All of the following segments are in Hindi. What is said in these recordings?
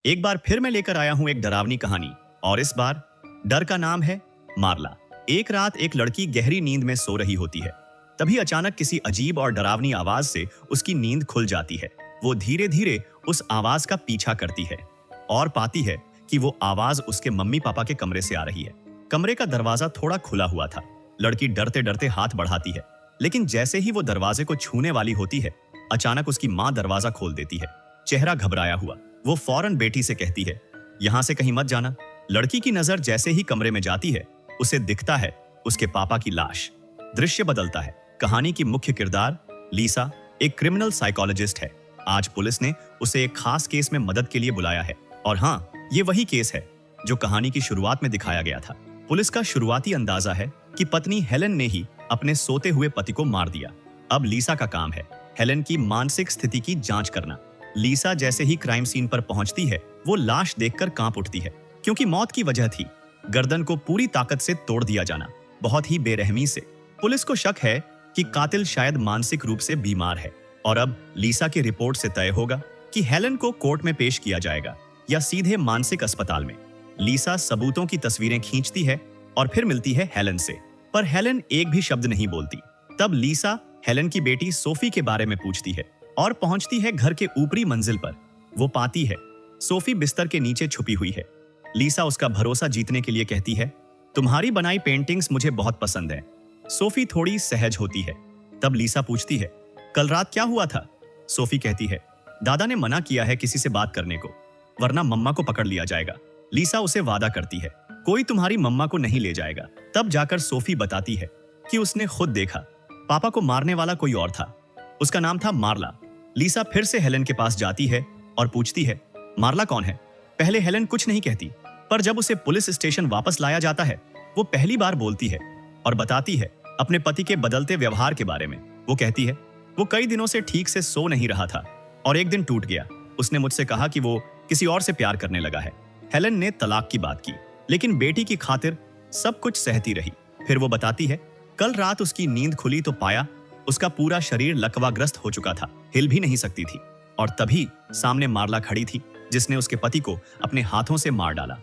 एक बार फिर मैं लेकर आया हूं एक डरावनी कहानी और इस बार डर का नाम है मारला। एक रात एक लड़की गहरी नींद में सो रही होती है। तभी अचानक किसी अजीब और डरावनी आवाज से उसकी नींद खुल जाती है। वो धीरे धीरे उस आवाज का पीछा करती है और पाती है कि वो आवाज उसके मम्मी पापा के कमरे से आ रही है। कमरे का दरवाजा थोड़ा खुला हुआ था। लड़की डरते डरते हाथ बढ़ाती है, लेकिन जैसे ही वो दरवाजे को छूने वाली होती है, अचानक उसकी माँ दरवाजा खोल देती है। चेहरा घबराया हुआ वो फौरन बेटी से कहती है, यहाँ से कहीं मत जाना। लड़की की नजर जैसे ही कमरे में जाती है, उसे दिखता है उसके पापा की लाश। दृश्य बदलता है। कहानी की मुख्य किरदार लीसा एक क्रिमिनल साइकोलॉजिस्ट है। आज पुलिस ने उसे एक खास केस में मदद के लिए बुलाया है। और हाँ, ये वही केस है जो कहानी की शुरुआत में दिखाया गया था। पुलिस का शुरुआती अंदाजा है कि पत्नी हेलन ने ही अपने सोते हुए पति को मार दिया। अब लीसा का काम है हेलन की मानसिक स्थिति की जांच करना। लीसा जैसे ही क्राइम सीन पर पहुंचती है, वो लाश देखकर कांप उठती है, क्योंकि मौत की वजह थी गर्दन को पूरी ताकत से तोड़ दिया जाना, बहुत ही बेरहमी से। पुलिस को शक है कि कातिल शायद मानसिक रूप से बीमार है और अब लीसा की रिपोर्ट से तय होगा कि हेलन को कोर्ट में पेश किया जाएगा या सीधे मानसिक अस्पताल में। लीसा सबूतों की तस्वीरें खींचती है और फिर मिलती है हेलन से, पर हेलन एक भी शब्द नहीं बोलती। तब लीसा हेलन की बेटी सोफी के बारे में पूछती है और पहुंचती है घर के ऊपरी मंजिल पर। वो पाती है सोफी बिस्तर के नीचे छुपी हुई है। लीसा उसका भरोसा जीतने के लिए कहती है, तुम्हारी बनाई पेंटिंग्स मुझे बहुत पसंद है। सोफी थोड़ी सहज होती है। तब लीसा पूछती है, कल रात क्या हुआ था? सोफी कहती है, दादा ने मना किया है किसी से बात करने को, वरना मम्मा को पकड़ लिया जाएगा। लीसा उसे वादा करती है, कोई तुम्हारी मम्मा को नहीं ले जाएगा। तब जाकर सोफी बताती है कि उसने खुद देखा, पापा को मारने वाला कोई और था, उसका नाम था मारला। लीसा फिर से हेलन के पास जाती है और पूछती है, मारला कौन है? पहले हेलन कुछ नहीं कहती, पर जब उसे पुलिस स्टेशन वापस लाया जाता है, वो पहली बार बोलती है और बताती है अपने पति के बदलते व्यवहार के बारे में। वो कहती है, वो कई दिनों से ठीक से सो नहीं रहा था और एक दिन टूट गया। उसने मुझसे कहा कि वो किसी और से प्यार करने लगा है। हेलन ने तलाक की बात की, लेकिन बेटी की खातिर सब कुछ सहती रही। फिर वो बताती है, कल रात उसकी नींद खुली तो पाया उसका पूरा शरीर लकवाग्रस्त हो चुका था, हिल भी नहीं सकती थी। और तभी सामने मारला खड़ी थी, जिसने उसके पति को अपने हाथों से मार डाला।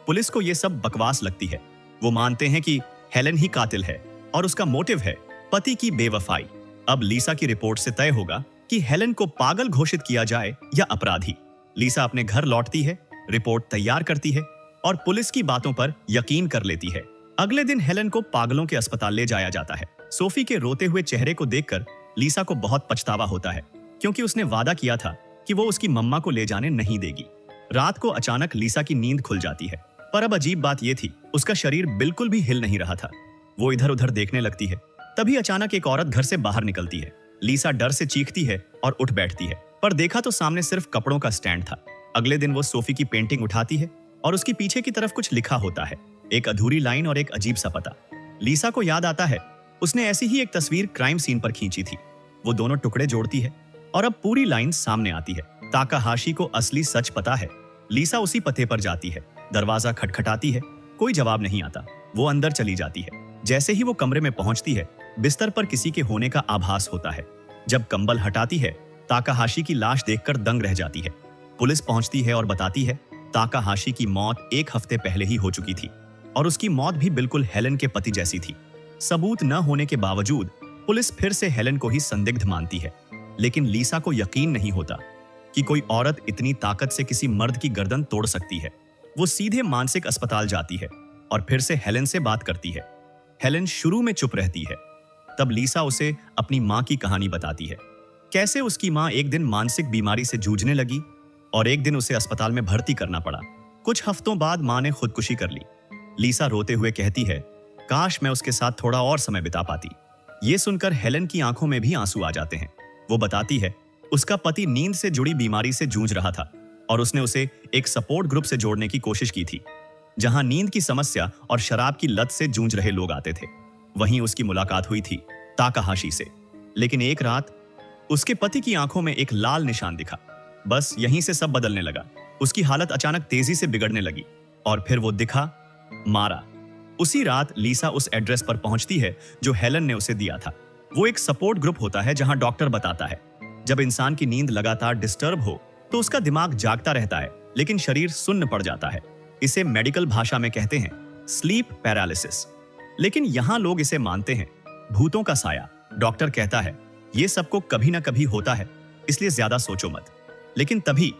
पुलिस को यह सब बकवास लगती है। वो मानते हैं कि हेलन ही कातिल है और उसका मोटिव है पति की बेवफाई। अब लीसा की रिपोर्ट से तय होगा कि हेलन को पागल घोषित किया जाए या अपराधी। लीसा अपने घर लौटती है, रिपोर्ट तैयार करती है और पुलिस की बातों पर यकीन कर लेती है। अगले दिन हेलन को पागलों के अस्पताल ले जाया जाता है। सोफी के रोते हुए चेहरे को देखकर लीसा को बहुत पछतावा होता है, क्योंकि उसने वादा किया था कि वो उसकी मम्मा को ले जाने नहीं देगी। रात को अचानक लीसा की नींद खुल जाती है, पर अब अजीब बात यह थी, उसका शरीर बिल्कुल भी हिल नहीं रहा था। वो इधर उधर देखने लगती है। तभी अचानक एक औरत घर से बाहर निकलती है। लीसा डर से चीखती है और उठ बैठती है, पर देखा तो सामने सिर्फ कपड़ों का स्टैंड था। अगले दिन वो सोफी की पेंटिंग उठाती है और उसकी पीछे की तरफ कुछ लिखा होता है, एक अधूरी लाइन और एक अजीब सा पता। लीसा को याद आता है उसने ऐसी ही एक तस्वीर क्राइम सीन पर खींची थी। वो दोनों टुकड़े जोड़ती है और अब पूरी लाइन सामने आती है। ताकाहाशी को असली सच पता है। लीसा उसी पते पर जाती है। दरवाजा खटखटाती है, कोई जवाब नहीं आता। वो अंदर चली जाती है। जैसे ही वो कमरे में पहुंचती है, बिस्तर पर किसी के होने का आभास होता है। जब कंबल हटाती है, ताकाहाशी की लाश देखकर दंग रह जाती है। पुलिस पहुंचती है और बताती है ताकाहाशी की मौत एक हफ्ते पहले ही हो चुकी थी और उसकी मौत भी बिल्कुल हेलन के पति जैसी थी। सबूत न होने के बावजूद पुलिस फिर से हेलन को ही संदिग्ध मानती है, लेकिन लीसा को यकीन नहीं होता कि कोई औरत इतनी ताकत से किसी मर्द की गर्दन तोड़ सकती है। वो सीधे मानसिक अस्पताल जाती है और फिर से हेलन से बात करती है। हेलन शुरू में चुप रहती है। तब लीसा उसे अपनी माँ की कहानी बताती है, कैसे उसकी माँ एक दिन मानसिक बीमारी से जूझने लगी और एक दिन उसे अस्पताल में भर्ती करना पड़ा। कुछ हफ्तों बाद माँ ने खुदकुशी कर ली। लीसा रोते हुए कहती है, काश मैं उसके साथ थोड़ा और समय बिता पाती। ये सुनकर हेलन की आंखों में भी आंसू आ जाते हैं। वो बताती है उसका पति नींद से जुड़ी बीमारी से जूझ रहा था और उसने उसे एक सपोर्ट ग्रुप से जोड़ने की कोशिश की थी, जहां नींद की समस्या और शराब की लत से जूझ रहे लोग आते थे। वहीं उसकी मुलाकात हुई थी ताकाहाशी से, लेकिन एक रात उसके पति की आंखों में एक लाल निशान दिखा। बस यहीं से सब बदलने लगा। उसकी हालत अचानक तेजी से बिगड़ने लगी और फिर वो दिखा, मारा। उसी रात लीसा उस एड्रेस पर पहुंचती है जो हेलन ने उसे दिया था। वो एक सपोर्ट ग्रुप होता है जहां डॉक्टर बताता है जब इंसान की नींद लगातार डिस्टर्ब हो तो उसका दिमाग जागता रहता है लेकिन शरीर सुन्न पड़ जाता है। इसे मेडिकल भाषा में कहते हैं स्लीप पैरालिसिस। लेकिन यहां लोग इसे मानते हैं भूतों का साया। डॉक्टर कहता है ये सबको कभी ना कभी होता है, इसलिए ज्यादा सोचो मत। लेकिन तभी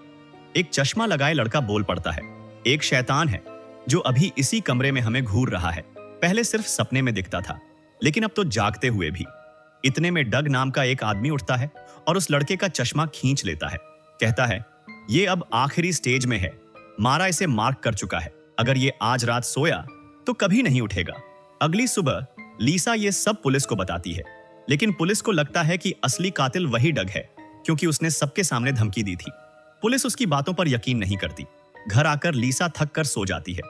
एक चश्मा लगाए लड़का बोल पड़ता है, एक शैतान है जो अभी इसी कमरे में हमें घूर रहा है। पहले सिर्फ सपने में दिखता था, लेकिन अब तो जागते हुए भी। इतने में डग नाम का एक आदमी उठता है और उस लड़के का चश्मा खींच लेता है। कहता है ये अब आखिरी स्टेज में है, मारा इसे मार्क कर चुका है, अगर ये आज रात सोया तो कभी नहीं उठेगा। अगली सुबह लीसा ये सब पुलिस को बताती है, लेकिन पुलिस को लगता है कि असली कातिल वही डग है, क्योंकि उसने सबके सामने धमकी दी थी। पुलिस उसकी बातों पर यकीन नहीं करती। घर आकर लीसा थक कर सो जाती है।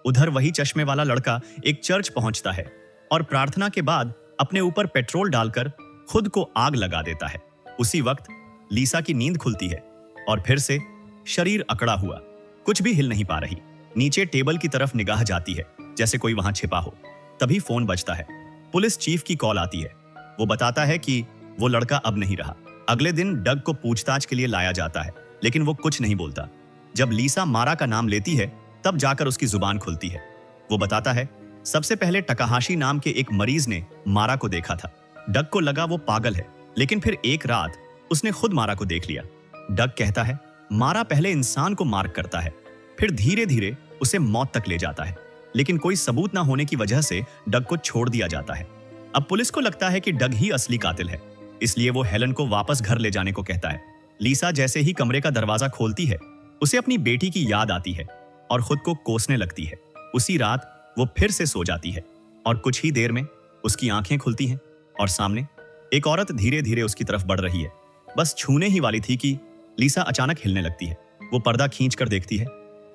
उधर वही चश्मे वाला लड़का एक चर्च पहुंचता है और प्रार्थना के बाद अपने ऊपर पेट्रोल डालकर खुद को आग लगा देता है। उसी वक्त लीसा की नींद खुलती है और फिर से शरीर अकड़ा हुआ, कुछ भी हिल नहीं पा रही। नीचे टेबल की तरफ निगाह जाती है, जैसे कोई वहां छिपा हो। तभी फोन बजता है। पुलिस चीफ की कॉल आती है। वो बताता है कि वो लड़का अब नहीं रहा। अगले दिन डग को पूछताछ के लिए लाया जाता है, लेकिन वो कुछ नहीं बोलता। जब लीसा मारा का नाम लेती है, तब जाकर उसकी जुबान खुलती है। वो बताता है सबसे पहले टकाहाशी नाम के एक मरीज ने मारा को देखा था। डग को लगा वो पागल है, लेकिन फिर एक रात उसने खुद मारा को देख लिया। डग कहता है मारा पहले इंसान को मार्क करता है, फिर धीरे धीरे उसे मौत तक ले जाता है, लेकिन कोई सबूत ना होने की वजह से डग को छोड़ दिया जाता है। अब पुलिस को लगता है कि डग ही असली कातिल है, इसलिए वो हेलन को वापस घर ले जाने को कहता है। लीसा जैसे ही कमरे का दरवाजा खोलती है, उसे अपनी बेटी की याद आती है और खुद को कोसने लगती है। उसी रात वो फिर से सो जाती है और कुछ ही देर में उसकी आंखें खुलती हैं और सामने एक औरत धीरे धीरे उसकी तरफ बढ़ रही है। बस छूने ही वाली थी कि लीसा अचानक हिलने लगती है। वो पर्दा खींच कर देखती है,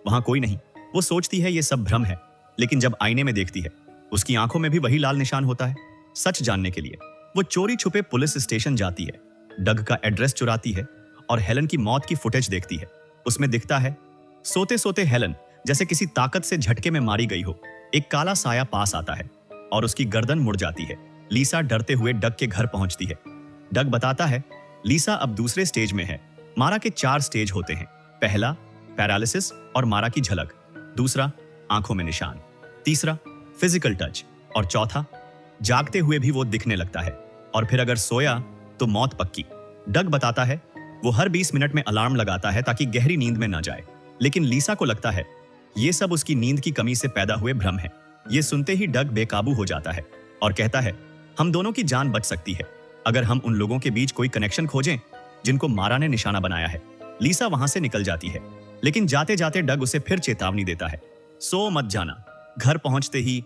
वहां कोई नहीं। वो सोचती है ये सब भ्रम है, लेकिन जब आईने में देखती है, उसकी आंखों में भी वही लाल निशान होता है। सच जानने के लिए वो चोरी छुपे पुलिस स्टेशन जाती है, डग का एड्रेस चुराती है और हेलन की मौत की फुटेज देखती है। उसमें दिखता है सोते सोते हेलन जैसे किसी ताकत से झटके में मारी गई हो। एक काला साया पास आता है और उसकी गर्दन मुड़ जाती है। लीसा डरते हुए डग के घर पहुंचती है। डग बताता है लीसा अब दूसरे स्टेज में है। मारा के 4 स्टेज होते हैं। पहला पैरालिसिस और मारा की झलक, दूसरा आंखों में निशान, तीसरा फिजिकल टच और चौथा जागते हुए भी वो दिखने लगता है, और फिर अगर सोया तो मौत पक्की। डग बताता है वो हर 20 मिनट में अलार्म लगाता है ताकि गहरी नींद में ना जाए, लेकिन लीसा को लगता है ये सब उसकी नींद की कमी से पैदा हुए भ्रम है। ये सुनते ही डग बेकाबू हो जाता है और कहता है हम दोनों की जान बच सकती है अगर हम उन लोगों के बीच कोई कनेक्शन खोजें जिनको मारा ने निशाना बनाया है। लीसा वहां से निकल जाती है, लेकिन जाते जाते डग उसे फिर चेतावनी देता है, सो मत जाना। घर पहुंचते ही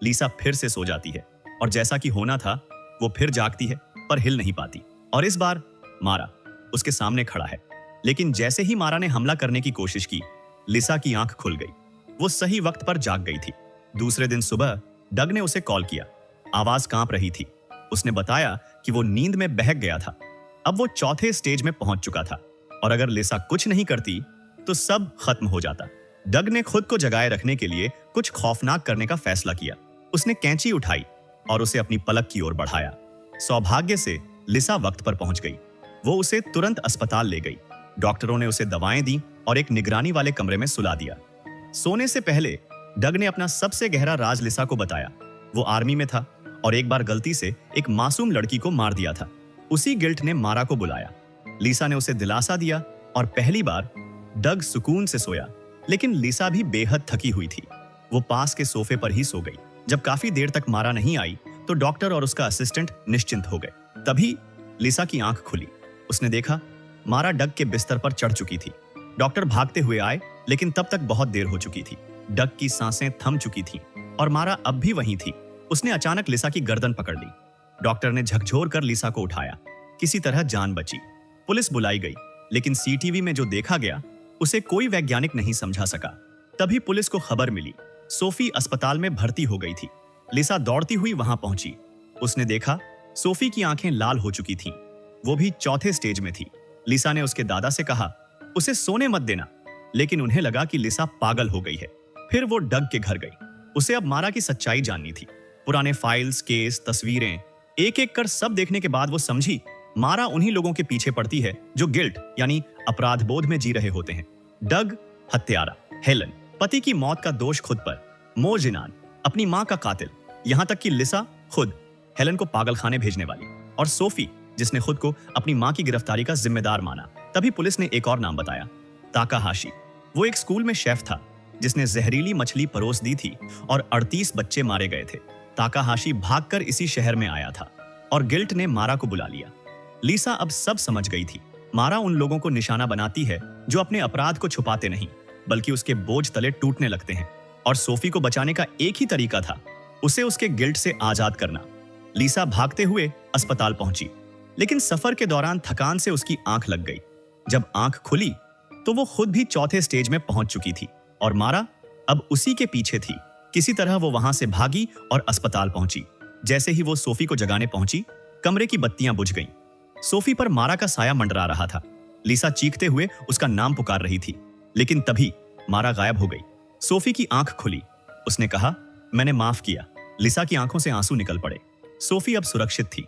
लीसा फिर से सो जाती है और जैसा कि होना था वो फिर जागती है, पर हिल नहीं पाती। और इस बार मारा उसके सामने खड़ा है, लेकिन जैसे ही मारा ने हमला करने की कोशिश की, लिसा की आंख खुल गई। वो सही वक्त पर जाग गई थी। दूसरे दिन सुबह डग ने उसे कॉल किया। आवाज कांप रही थी। उसने बताया कि वो नींद में बहक गया था। अब वो चौथे स्टेज में पहुंच चुका था और अगर लिसा कुछ नहीं करती तो सब खत्म हो जाता। डग ने खुद को जगाए रखने के लिए कुछ खौफनाक करने का फैसला किया। उसने कैंची उठाई और उसे अपनी पलक की ओर बढ़ाया। सौभाग्य से लिसा वक्त पर पहुंच गई। वो उसे तुरंत अस्पताल ले गई। डॉक्टरों ने उसे दवाएं दी और एक निगरानी वाले कमरे में सुला दिया। सोने से पहले डग ने अपना सबसे गहरा राज लिसा को बताया। वो आर्मी में था और एक बार गलती से एक मासूम लड़की को मार दिया था। उसी गिल्ट ने मारा को बुलाया। लिसा ने उसे दिलासा दिया और पहली बार डग सुकून से सोया, लेकिन लिसा भी बेहद थकी हुई थी। वो पास के सोफे पर ही सो गई। जब काफी देर तक मारा नहीं आई तो डॉक्टर और उसका असिस्टेंट निश्चिंत हो गए। तभी लिसा की आंख खुली। उसने देखा मारा डग के बिस्तर पर चढ़ चुकी थी। डॉक्टर भागते हुए आए, लेकिन तब तक बहुत देर हो चुकी थी। डग की सांसें थम चुकी थीं और मारा अब भी वहीं थी। उसने अचानक लिसा की गर्दन पकड़ ली। डॉक्टर ने झकझोर कर लिसा को उठाया। किसी तरह जान बची। पुलिस बुलाई गई, लेकिन सीटीवी में जो देखा गया उसे कोई वैज्ञानिक नहीं समझा सका। तभी पुलिस को खबर मिली सोफी अस्पताल में भर्ती हो गई थी। लिसा दौड़ती हुई वहां पहुंची। उसने देखा सोफी की आंखें लाल हो चुकी थीं। वो भी चौथे स्टेज में थी। लिसा ने उसके दादा से कहा उसे सोने मत देना, लेकिन उन्हें लगा कि लिसा पागल हो गई है। फिर वो डग के घर गई। उसे अब मारा की सच्चाई जाननी थी। पुराने फाइल्स, केस, तस्वीरें एक एक कर सब देखने के बाद वो समझी मारा उन्हीं लोगों के पीछे पड़ती है जो गिल्ट यानी अपराध बोध में जी रहे होते हैं। डग हत्यारा हेलन, पति की मौत का दोष खुद पर, मोरजिनान अपनी मां का कातिल, यहां तक कि लिसा खुद हेलन को पागलखाने भेजने वाली, और सोफी जिसने खुद को अपनी मां की गिरफ्तारी का जिम्मेदार माना। तभी पुलिस ने एक और नाम बताया, ताकाहाशी। वो एक स्कूल में शेफ था जिसने जहरीली मछली परोस दी थी और 38 बच्चे मारे गए थे। ताकाहाशी भागकर इसी शहर में आया था और गिल्ट ने मारा को बुला लिया। लिसा अब सब समझ गई थी। मारा उन लोगों को निशाना बनाती है जो अपने अपराध को छुपाते नहीं बल्कि उसके बोझ तले टूटने लगते हैं, और सोफी को बचाने का एक ही तरीका था, उसे उसके गिल्ट से आजाद करना। लिसा भागते हुए अस्पताल पहुंची, लेकिन सफर के दौरान थकान से उसकी आंख लग गई। जब आंख खुली तो वो खुद भी चौथे स्टेज में पहुंच चुकी थी और मारा अब उसी के पीछे थी। किसी तरह वो वहां से भागी और अस्पताल पहुंची। जैसे ही वो सोफी को जगाने पहुंची, कमरे की बत्तियां बुझ गईं। सोफी पर मारा का साया मंडरा रहा था। लिसा चीखते हुए उसका नाम पुकार रही थी, लेकिन तभी मारा गायब हो गई। सोफी की आंख खुली। उसने कहा, मैंने माफ किया। लिसा की आंखों से आंसू निकल पड़े। सोफी अब सुरक्षित थी।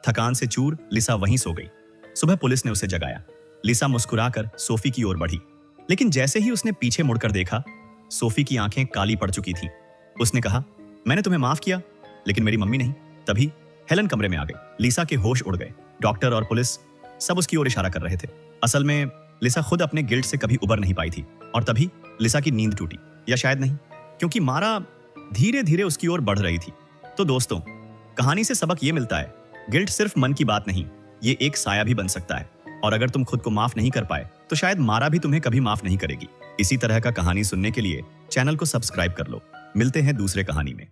थकान से चूर लिसा वहीं सो गई। सुबह पुलिस ने उसे जगाया। लिसा मुस्कुराकर सोफी की ओर बढ़ी, लेकिन जैसे ही उसने पीछे मुड़कर देखा, सोफी की आंखें काली पड़ चुकी थीं। उसने कहा, मैंने तुम्हें माफ किया, लेकिन मेरी मम्मी नहीं। तभी हेलन कमरे में आ गई। लिसा के होश उड़ गए। डॉक्टर और पुलिस सब उसकी ओर इशारा कर रहे थे। असल में लिसा खुद अपने गिल्ट से कभी उबर नहीं पाई थी, और तभी लिसा की नींद टूटी, या शायद नहीं, क्योंकि मारा धीरे धीरे उसकी ओर बढ़ रही थी। तो दोस्तों, कहानी से सबक ये मिलता है, गिल्ट सिर्फ मन की बात नहीं, ये एक साया भी बन सकता है। और अगर तुम खुद को माफ नहीं कर पाए तो शायद मारा भी तुम्हें कभी माफ नहीं करेगी। इसी तरह का कहानी सुनने के लिए चैनल को सब्सक्राइब कर लो। मिलते हैं दूसरे कहानी में।